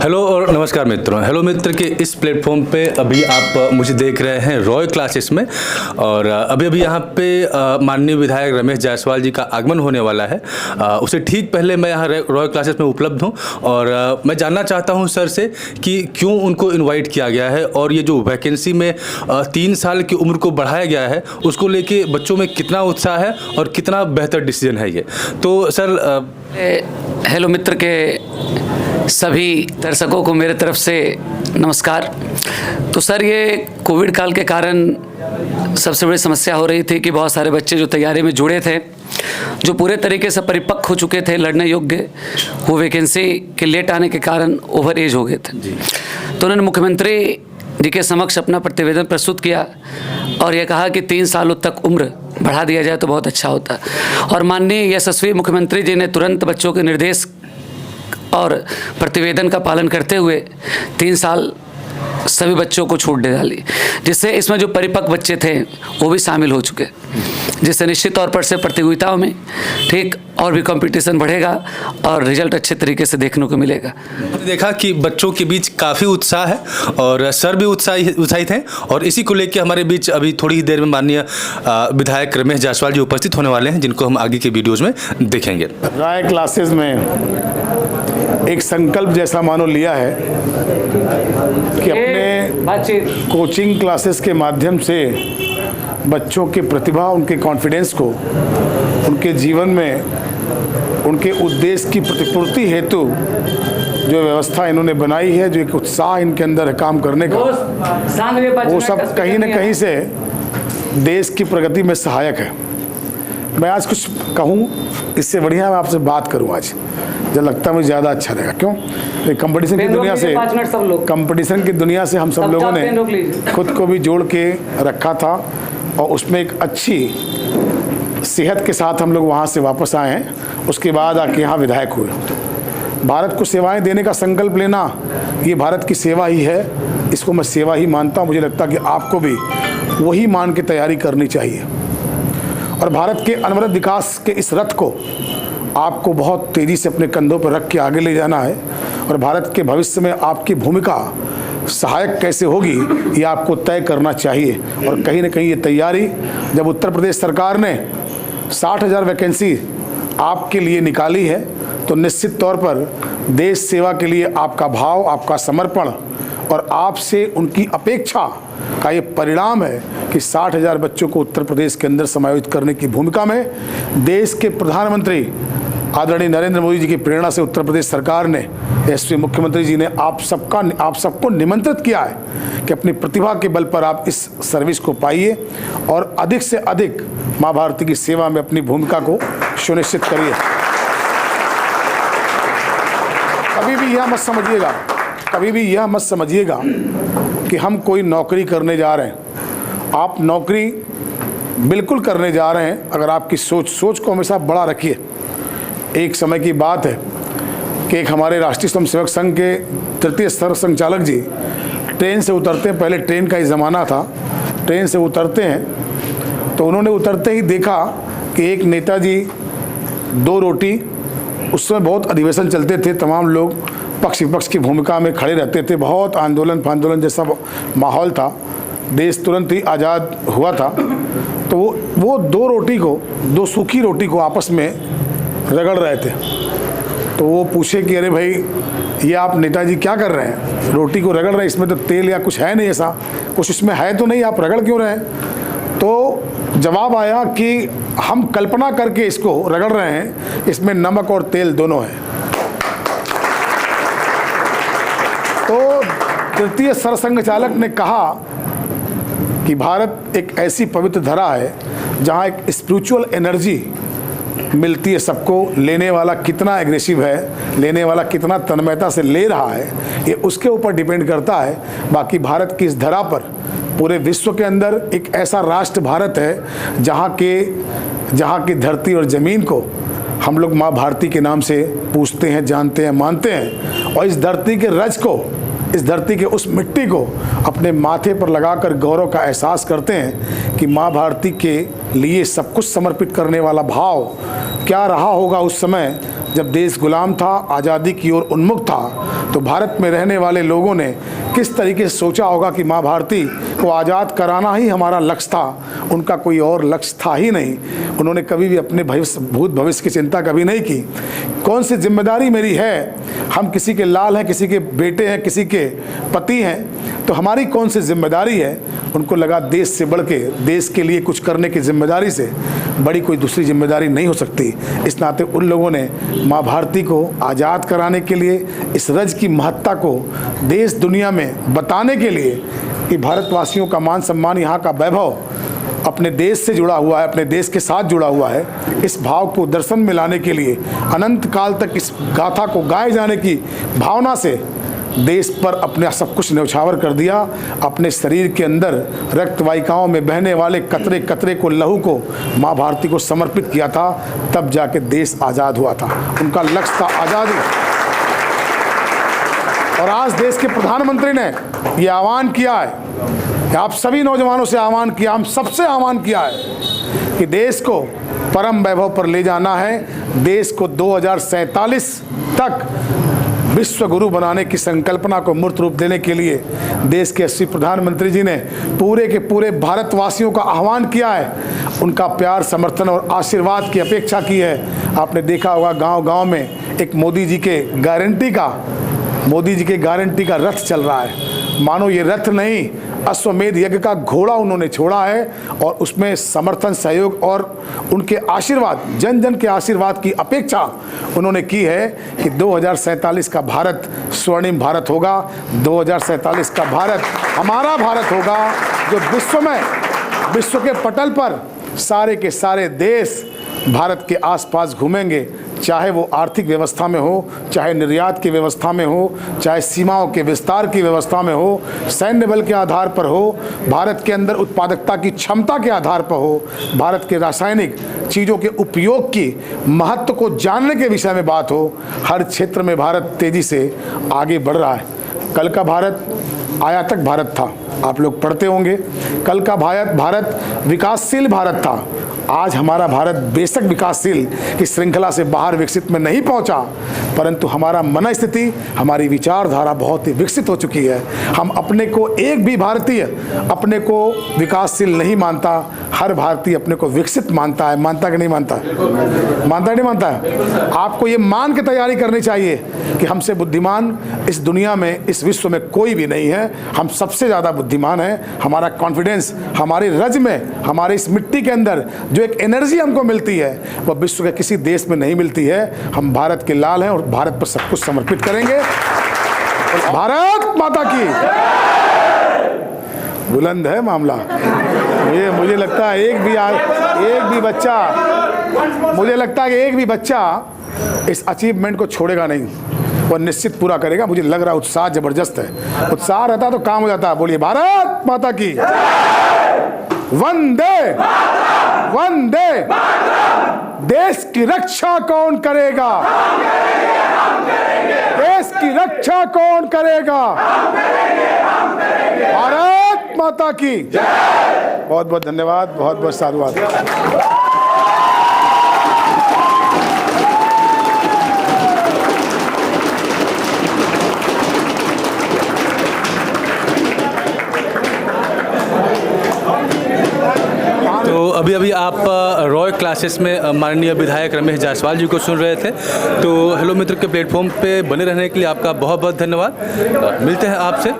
Hello और नमस्कार मित्रों। हेलो मित्र के इस प्लेटफॉर्म पे अभी आप मुझे देख रहे हैं रॉय क्लासेस में, और अभी अभी यहाँ पे माननीय विधायक रमेश जायसवाल जी का आगमन होने वाला है। उससे ठीक पहले मैं यहाँ रॉय क्लासेस में उपलब्ध हूँ और मैं जानना चाहता हूँ सर से कि क्यों उनको इन्वाइट किया गया है और ये जो वैकेंसी में 3 साल की उम्र को बढ़ाया गया है उसको लेके बच्चों में कितना उत्साह है और कितना बेहतर डिसीजन है ये। तो सर हेलो मित्र के सभी दर्शकों को मेरे तरफ से नमस्कार। तो सर, ये कोविड काल के कारण सबसे बड़ी समस्या हो रही थी कि बहुत सारे बच्चे जो तैयारी में जुड़े थे, जो पूरे तरीके से परिपक्व हो चुके थे, लड़ने योग्य, वो वैकेंसी के लेट आने के कारण ओवर एज हो गए थे। तो उन्होंने मुख्यमंत्री जी के समक्ष अपना प्रतिवेदन प्रस्तुत किया और यह कहा कि 3 सालों तक उम्र बढ़ा दिया जाए तो बहुत अच्छा होता। और माननीय यशस्वी मुख्यमंत्री जी ने तुरंत बच्चों के निर्देश और प्रतिवेदन का पालन करते हुए 3 साल सभी बच्चों को छूट दे डाली, जिससे इसमें जो परिपक्व बच्चे थे वो भी शामिल हो चुके, जिससे निश्चित तौर पर से प्रतियोगिताओं में ठीक और भी कंपटीशन बढ़ेगा और रिजल्ट अच्छे तरीके से देखने को मिलेगा। देखा कि बच्चों के बीच काफ़ी उत्साह है और सर भी उत्साहित हैं, और इसी को लेकर हमारे बीच अभी थोड़ी ही देर में माननीय विधायक रमेश जायसवाल जी उपस्थित होने वाले हैं, जिनको हम आगे के वीडियोज़ में देखेंगे। रॉय क्लासेस में एक संकल्प जैसा मानो लिया है कि अपने कोचिंग क्लासेस के माध्यम से बच्चों की प्रतिभा, उनके कॉन्फिडेंस को, उनके जीवन में उनके उद्देश्य की प्रतिपूर्ति हेतु जो व्यवस्था इन्होंने बनाई है, जो एक उत्साह इनके अंदर है काम करने का, वो सब कहीं न कहीं से देश की प्रगति में सहायक है। मैं आज कुछ कहूँ इससे बढ़िया मैं आपसे बात करूँ आज, जो लगता है मुझे ज़्यादा अच्छा रहेगा। क्यों? कंपटीशन की दुनिया से हम सब लोगों ने खुद को भी जोड़ के रखा था और उसमें एक अच्छी सेहत के साथ हम लोग वहाँ से वापस आए हैं। उसके बाद आके यहाँ विधायक हुए। भारत को सेवाएं देने का संकल्प लेना, ये भारत की सेवा ही है, इसको मैं सेवा ही मानता हूँ। मुझे लगता है कि आपको भी वही मान के तैयारी करनी चाहिए और भारत के अनवरत विकास के इस रथ को आपको बहुत तेज़ी से अपने कंधों पर रख के आगे ले जाना है। और भारत के भविष्य में आपकी भूमिका सहायक कैसे होगी ये आपको तय करना चाहिए। और कहीं ना कहीं ये तैयारी, जब उत्तर प्रदेश सरकार ने 60,000 वैकेंसी आपके लिए निकाली है, तो निश्चित तौर पर देश सेवा के लिए आपका भाव, आपका समर्पण और आपसे उनकी अपेक्षा का ये परिणाम है कि 60,000 बच्चों को उत्तर प्रदेश के अंदर समायोजित करने की भूमिका में देश के प्रधानमंत्री आदरणीय नरेंद्र मोदी जी की प्रेरणा से उत्तर प्रदेश सरकार ने, यशस्वी मुख्यमंत्री जी ने आप सबको निमंत्रित किया है कि अपनी प्रतिभा के बल पर आप इस सर्विस को पाइए और अधिक से अधिक माँ भारती की सेवा में अपनी भूमिका को सुनिश्चित करिए। कभी भी यह मत समझिएगा कि हम कोई नौकरी करने जा रहे हैं। आप नौकरी बिल्कुल करने जा रहे हैं अगर आपकी सोच को हमेशा बड़ा रखिए। एक समय की बात है कि एक हमारे राष्ट्रीय स्वयंसेवक संघ के तृतीय स्तर संचालक जी ट्रेन से उतरते हैं, पहले ट्रेन का ही ज़माना था, ट्रेन से उतरते हैं तो उन्होंने उतरते ही देखा कि एक नेताजी 2 रोटी, उस समय बहुत अधिवेशन चलते थे, तमाम लोग पक्ष विपक्ष की भूमिका में खड़े रहते थे, बहुत आंदोलन जैसा माहौल था, देश तुरंत ही आज़ाद हुआ था। तो वो 2 सूखी रोटी को आपस में रगड़ रहे थे। तो वो पूछे कि अरे भाई, ये आप नेताजी क्या कर रहे हैं? रोटी को रगड़ रहे हैं, इसमें तो तेल या कुछ है नहीं, ऐसा कुछ इसमें है तो नहीं, आप रगड़ क्यों रहे हैं? तो जवाब आया कि हम कल्पना करके इसको रगड़ रहे हैं, इसमें नमक और तेल दोनों है। तो तृतीय सरसंघ चालक ने कहा कि भारत एक ऐसी पवित्र धरा है जहाँ एक स्पिरिचुअल एनर्जी मिलती है सबको। लेने वाला कितना एग्रेसिव है, लेने वाला कितना तन्मयता से ले रहा है, ये उसके ऊपर डिपेंड करता है। बाकी भारत की इस धरा पर पूरे विश्व के अंदर एक ऐसा राष्ट्र भारत है जहाँ की धरती और ज़मीन को हम लोग माँ भारती के नाम से पूछते हैं, जानते हैं, मानते हैं। और इस धरती के रज को, इस धरती के उस मिट्टी को अपने माथे पर लगाकर गौरव का एहसास करते हैं कि माँ भारती के लिए सब कुछ समर्पित करने वाला भाव क्या रहा होगा उस समय जब देश गुलाम था, आज़ादी की ओर उन्मुख था, तो भारत में रहने वाले लोगों ने किस तरीके से सोचा होगा कि माँ भारती को आज़ाद कराना ही हमारा लक्ष्य था। उनका कोई और लक्ष्य था ही नहीं। उन्होंने कभी भी अपने भूत भविष्य की चिंता कभी नहीं की। कौन सी जिम्मेदारी मेरी है, हम किसी के लाल हैं, किसी के बेटे हैं, किसी के पति हैं, तो हमारी कौन सी जिम्मेदारी है। उनको लगा देश से बढ़ के, देश के लिए कुछ करने की जिम्मेदारी से बड़ी कोई दूसरी जिम्मेदारी नहीं हो सकती। इस नाते उन लोगों ने माँ भारती को आज़ाद कराने के लिए, इस रज की महत्ता को देश दुनिया में बताने के लिए कि भारतवासियों का मान सम्मान, यहाँ का वैभव अपने देश से जुड़ा हुआ है, अपने देश के साथ जुड़ा हुआ है, इस भाव को दर्शन में लाने के लिए अनंत काल तक इस गाथा को गाए जाने की भावना से देश पर अपने सब कुछ न्यौछावर कर दिया। अपने शरीर के अंदर रक्त वाहिकाओं में बहने वाले कतरे कतरे को, लहू को माँ भारती को समर्पित किया था। तब जाके देश आज़ाद हुआ था। उनका लक्ष्य था आज़ादी। और आज देश के प्रधानमंत्री ने ये आह्वान किया है कि आप सभी नौजवानों से आह्वान किया, हम सबसे आह्वान किया है कि देश को परम वैभव पर ले जाना है। देश को 2047 तक विश्व गुरु बनाने की संकल्पना को मूर्त रूप देने के लिए देश के यशस्वी प्रधानमंत्री जी ने पूरे के पूरे भारतवासियों का आह्वान किया है। उनका प्यार, समर्थन और आशीर्वाद की अपेक्षा की है। आपने देखा होगा गांव-गांव में एक मोदी जी के गारंटी का रथ चल रहा है। मानो ये रथ नहीं, अश्वमेध यज्ञ का घोड़ा उन्होंने छोड़ा है और उसमें समर्थन, सहयोग और उनके आशीर्वाद, जन जन के आशीर्वाद की अपेक्षा उन्होंने की है कि 2047 का भारत स्वर्णिम भारत होगा। 2047 का भारत हमारा भारत होगा, जो विश्व के पटल पर सारे के सारे देश भारत के आसपास घूमेंगे, चाहे वो आर्थिक व्यवस्था में हो, चाहे निर्यात की व्यवस्था में हो, चाहे सीमाओं के विस्तार की व्यवस्था में हो, सैन्य बल के आधार पर हो, भारत के अंदर उत्पादकता की क्षमता के आधार पर हो, भारत के रासायनिक चीज़ों के उपयोग की महत्व को जानने के विषय में बात हो। हर क्षेत्र में भारत तेज़ी से आगे बढ़ रहा है। कल का भारत आयातक भारत था, आप लोग पढ़ते होंगे। कल का भारत विकासशील भारत था। आज हमारा भारत बेशक विकासशील की श्रृंखला से बाहर विकसित में नहीं पहुंचा, परंतु हमारा मन स्थिति, हमारी विचारधारा बहुत ही विकसित हो चुकी है। हम अपने को, एक भी भारतीय अपने को विकासशील नहीं मानता, हर भारतीय अपने को विकसित मानता है। मानता कि नहीं मानता? मानता नहीं मानता है? आपको ये मान के तैयारी करनी चाहिए कि हमसे बुद्धिमान इस दुनिया में, इस विश्व में कोई भी नहीं है। हम सबसे ज़्यादा बुद्धिमान हैं। हमारा कॉन्फिडेंस, हमारे रज में, हमारे इस मिट्टी के अंदर जो एक एनर्जी हमको मिलती है, वह विश्व के किसी देश में नहीं मिलती है। हम भारत के लाल हैं और भारत पर सब कुछ समर्पित करेंगे। भारत माता की बुलंद है मामला। मुझे लगता है एक भी बच्चा इस अचीवमेंट को छोड़ेगा नहीं, वह निश्चित पूरा करेगा। मुझे लग रहा है उत्साह जबरदस्त है। उत्साह रहता तो काम हो जाता। बोलिए भारत माता की वंदे वंदे। देश की रक्षा कौन करेगा? देश की रक्षा कौन करेगा? भारत माता की बहुत बहुत धन्यवाद, बहुत बहुत साधुवाद। तो अभी आप रॉय क्लासेस में माननीय विधायक रमेश जायसवाल जी को सुन रहे थे। तो हेलो मित्र के प्लेटफॉर्म पे बने रहने के लिए आपका बहुत बहुत धन्यवाद। मिलते हैं आपसे।